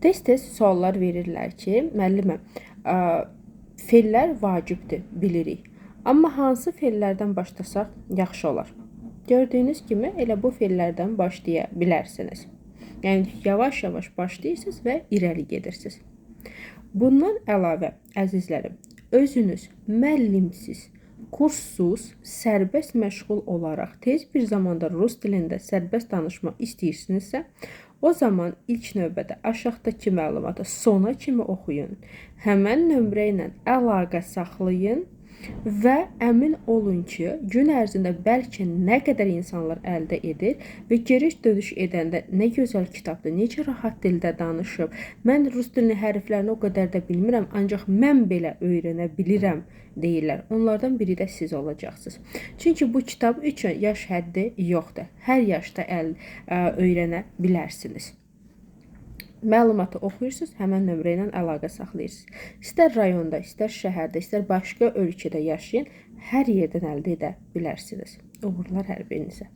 Tez-tez suallar verirlər ki, müəllimə, fellər vacibdir, bilirik. Amma hansı fellərdən başlasaq yaxşı olar? Gördüyünüz kimi elə bu fellərdən başlaya bilərsiniz. Yəni yavaş-yavaş başlayırsınız və irəli gedirsiniz. Bundan əlavə, əzizlərim, özünüz müəllimsiz, kurssuz, sərbəst məşğul olaraq tez bir zamanda rus dilində sərbəst danışmaq istəyirsinizsə, o zaman ilk növbədə aşağıdakı məlumatı sona kimi oxuyun. Həmən nömrə ilə əlaqə saxlayın və əmin olun ki, gün ərzində bəlkə nə qədər insanlar əldə edir və giriş dönüş edəndə nə gözəl kitabdır, necə rahat dildə danışıb. Mən rus dilinin hərflərini o qədər də bilmirəm, ancaq mən belə öyrənə bilirəm deyirlər. Onlardan biri də siz olacaqsınız. Çünki bu kitab üçün yaş həddi yoxdur. Hər yaşda öyrənə bilərsiniz. Məlumatı oxuyursunuz, həmən nömrə ilə əlaqə saxlayırsınız. İstər rayonda, istər şəhərdə, istər başqa ölkədə yaşayın, hər yerdən əldə edə bilərsiniz. Uğurlar hər birinizə.